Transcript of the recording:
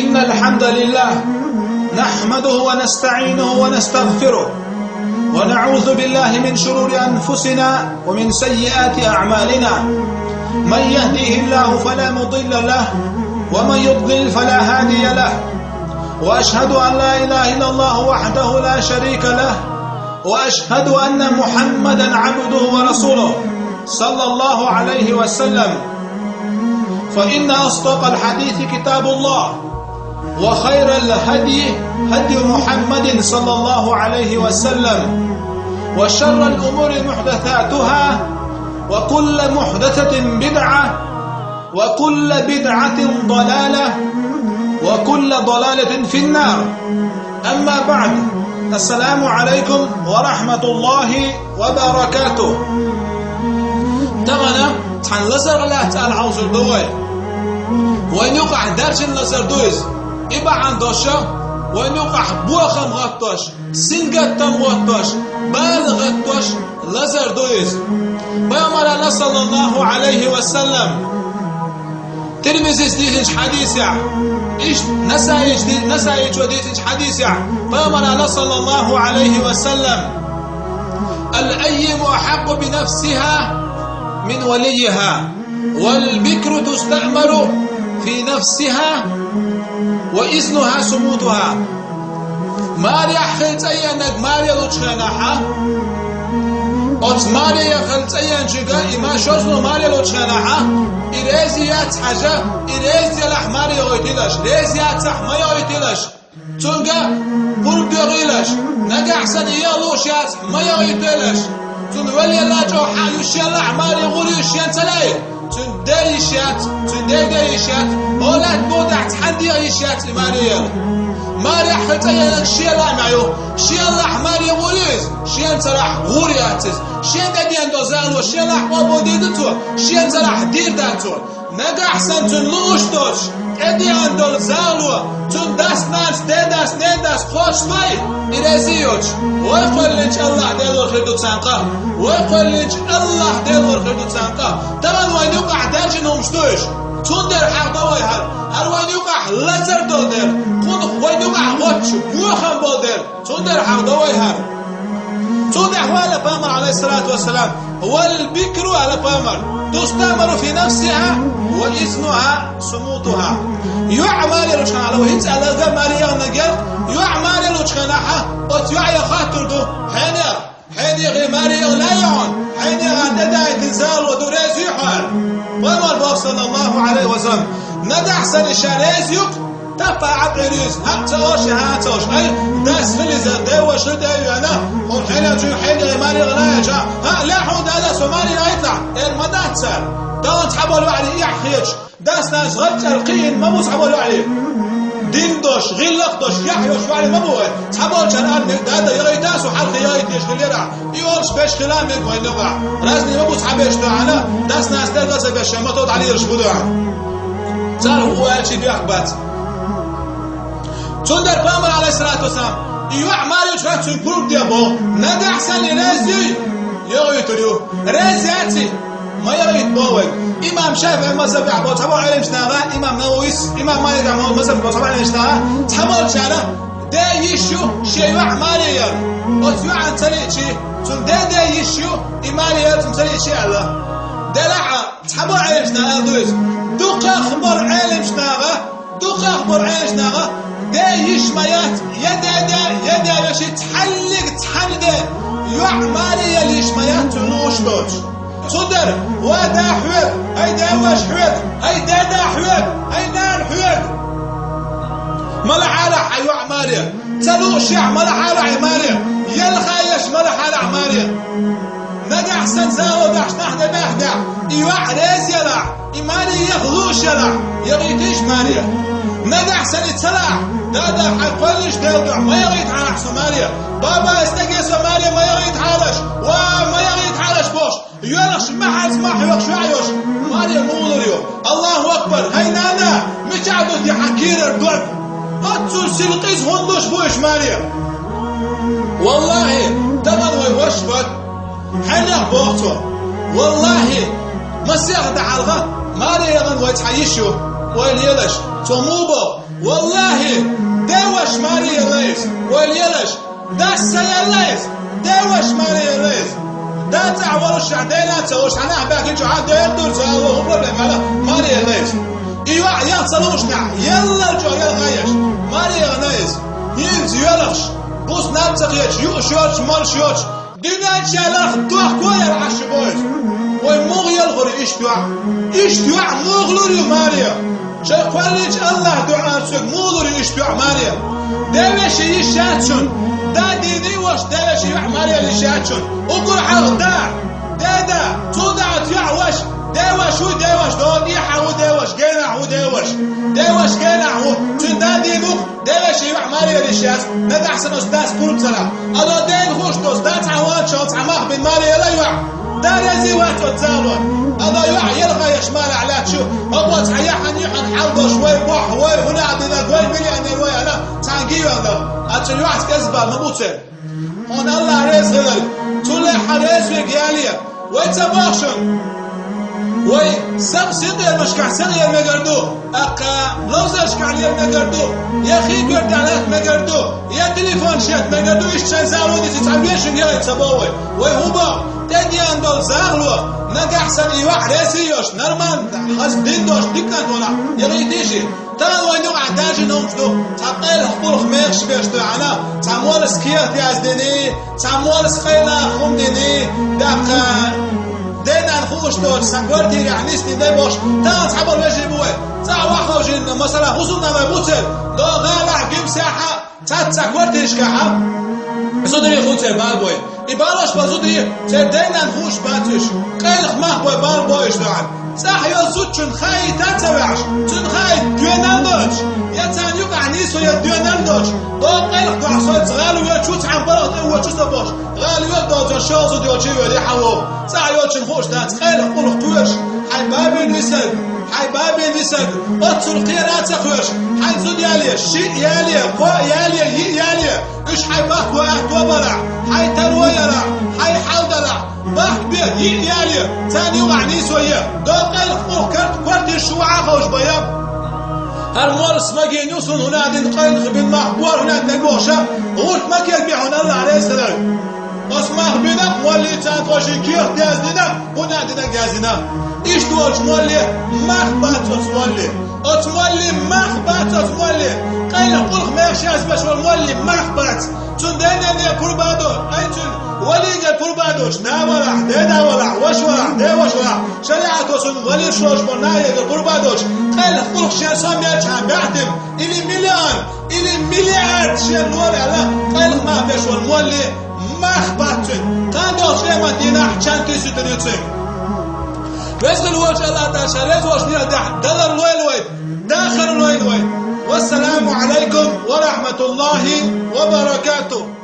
إن الحمد لله نحمده ونستعينه ونستغفره ونعوذ بالله من شرور أنفسنا ومن سيئات أعمالنا. من يهديه الله فلا مضل له ومن يضلل فلا هادي له. وأشهد أن لا إله إلا الله وحده لا شريك له وأشهد أن محمدا عبده ورسوله صلى الله عليه وسلم. فإن أصدق الحديث كتاب الله وخير الهدي هدي محمد صلى الله عليه وسلم وشر الأمور محدثاتها وكل محدثة بدعة وكل بدعة ضلالة وكل ضلالة في النار. أما بعد، السلام عليكم ورحمة الله وبركاته. تماما تحن لسر الله تعالى عوز الدوي وين يقع درجن لسر دويز إبا عن دوشة وين يقع بوخم غطوش سنجتم غطوش بال غطوش لسر دويز. بيامر الله صلى الله عليه وسلم ترمزيز ديتش حديث إيش نسايج وديتش حديث بيامر الله صلى الله عليه وسلم الأيم أحق بنفسها من وليها والبكر تستأمر في نفسها وإذنها سموتها. ماريا خلت أيانك ماريا لوتشاناها أوت ماريا خلت أيان جيجا إما شوزنو ماريا لوتشاناها إريزيات حاجة إريزي لح ماريا غيتيلاش ريزيات صح ما يغيتيلاش تونجا قرب يغيلاش نجا أحسن يالوشات ما يغيتيلاش تون ولي الله جو حال يشيل أعمال يغولي يشيل تلاي تون داي يشيات تون داي يشيات ولا تبودع تحدي يشيات ماريا حتى يلك شيل معيو شيل أحمال يغوليز شيل تراح غورياتز شيل دادي عندو زالو شيل أحمال بوديدتو شيل تراح دير داتو نجا أحسن تون لوشتوش ادي عندو زالو تون داس ناس داس نداس خوش باي إرازيوش ويقول لك الله ديلور خيردو تسانقا ويقول لك الله ديلور خيردو تسانقا. طبعا وين يوقع داجنهم شتوش تندر حق دواي هل وين يوقع لزر دودر كون وين يوقع غوتش بوخم بودر تندر حق دواي تندر حوالا بامر عليه الصلاة والسلام والبكر على بامر تستمر في نفسها وإذنها سموتها. يعمل يلوشكنا على وهنت على ذا ماريا نجر يعمل يلوشكناها وتيعي خاطر دو حين غي ماريا لا يعون حين غنددا تنزال ودوريز يحال. وما الباب صلى الله عليه وسلم ندع أحسن الشاريزيوك تبع عبريز هاتوش أي داس فلزة داوش ردايو أنا هم حين غي ماريا لا يجا لا حود هذا سومالي لا يطلع المدات سار دون تحبوا عليه يحيج داس ناس غد القين ما مصحبوا عليه دين دوش غيلق دوش يحيوش وعلي ما بوه تحبوا جنان هذا يغيتاس وحلق يغيتيش غليرا يورش بيش خلامك وين نقع رازني ما بوصحبيش دعنا داس ناس تلقى بيش ما تود عليه رشبو دعنا صار هو هالشي بيحبات تندر بامر عليه الصلاة والسلام يعمل يشفات سنكروب ديابو ندى أحسن رازي يغيتريو رازياتي ما يغيت بوه إمام شافعي مذهب يحبو تحبو علم شناغا إمام نوويس إمام مالك عمو مذهب تحبو علم شناغا تحبو شانا دا يشو شيء عماليا وتيو عن تلي شيء تن دا يشو إماليا تمتلي شيء الله دلعا تحبو علم شناغا دويس دوقا خبر علم شناغا دوقا خبر علم شناغا دا يشميات يدا يشي تحلق يعماليا ليشميات تنوش دوش صدر ودا حويب هاي داوش حويب هاي دادا حويب هاي نار حويب ملحالة حيو عماريا تلوش يع ملحالة عماريا يلخايش ملحالة عماريا ندع أحسن زاو دعش نحن بهدع يوع ريز يلع إمالي يغلوش يلع يغيتيش ماريا ندع أحسن يتسلع دادا حيقولش داودع ما يغيت على سوماليا بابا استقي سوماليا ما يغيت حالش وما يغيت حالش بوش يلخش محل سماح يوخش وعيوش ماريا مولريو الله أكبر هاي نانا مجعدو دي حكير الدعب أتسو سلقيز هندوش بوش ماريا والله تمن ويوشفك حنا بوقتو والله مسيح دعالغا ماريا يغن ويتحيشو ويليلش توموبو والله دوش ماري ليس واليلش دا سيليس دوش ماري ليس دا تعور الشعدين تسوش أنا باكي جو عاد يدور تسوي بروبلم على ماري ليس إيوه يا تصلوشنا يلا جو يلغيش ماري ليس ينز يلغش بوس ناتقيش يوشوش مالشوش دينا تشالخ دوخ كوير عشبويت ويموغ يلغري اشتوع مغلوري ماريا شيخ فريج الله دعاء سوق مغلوري اشتوع ماريا دوش يشاتشون دا ديني وش دوش يوع ماريا لشاتشون وقل حق دا تودع تيعوش دوش ودوش دون يحا ودوش جينع دوش جينع تندا دينوك دوش يوع ماريا لشات ندع حسن أستاذ كل سلام ألا دين خوش دوس دا تعوان شوت عماق بين ماريا لا يوع دارزي وقت وتزالون هذا يلغى يشمال على شو أبغى تعيحن يحن حلقة شوي بوح وي هنا عندنا قوي مليون وي أنا تانجيو هذا أتشل واحد كذبة مبوتة هون الله رزق لك تولي حريص ويجيالية ويتباشن وي سم سيدي المشكع سنية مقردو أقا لوزش كعليا مقردو يا خي قرد عليك مقردو يا تليفون شات مقردو إيش تنزالو دي تتعبيشن يا يتباوي وي هوبا تانيان دول زاغلو نجا أحسن إيواح راسيوش نرمان حس ديندوش ديكان دونا يغيتيشي تان وينو عداجي نومشدو تقيل خطور خميخش بيشتو عنا تعمول سكيات يازديني تعمول سخينا خم ديني داقا دينا نخوش دوش سنقورتي رعنيستي ديبوش تان تحبول ويجي بوي تا واحد وجين مثلا خصوصنا ما يبوتل دو غالع قيم ساحة تا تساقورتي رشكاحة صدري خوتي بابوي إباروش بزودي تدينا نخوش باتش قيلخ مخبوي باربويش دوعن صح يزود شن خاي تاتوعش شن خاي ديونال دوش يتان يقع نيسو يا ديونال دوش دو قيلخ دوع صوت غالو يتشوت عن بلغت هو شو سبوش غالو يدو جشوزو ديوشي ولي حوو صح يوتشن خوش دات قيلخ قولخ توش حي بابي نسد أتصل قيرات أخوش حي زود ياليه شيء ياليه قوى ياليه يي ياليه إيش حي باك وقت وبرع حي تروي يرع حي حودلع باك بيه يي ياليه ثاني وعني سويه دو قيل قوه كرت الشوعة خوش بياب هالمورس ماجي نوصل هنا دين قيل خبين محبور هنا نقوشة غولت ما كيل بيعون الله عليه السلام اسمع بينا مولي تانتوشي كيخ دازدنا هنا دينا جازنا إيش دوش مولي مخبات أتمولي مخبات أتمولي قيل قلق ما يخشاز بشور مولي مخبات تندينا نيا كربادو أي تن وليقى كربادوش ناورع ديدا ورع وشورع دي وشورع شريعة توسن ولي شوش برنايا كربادوش قيل قلق شيسام يجحى بعدم إلي مليار شير نور على قيل ما بشور مولي مخباتن كان دوش لما دينا حشانتي ستريتين رزق الوجه الله تعالى رزق وجه دلر الويل داخل الويل والسلام عليكم ورحمة الله وبركاته.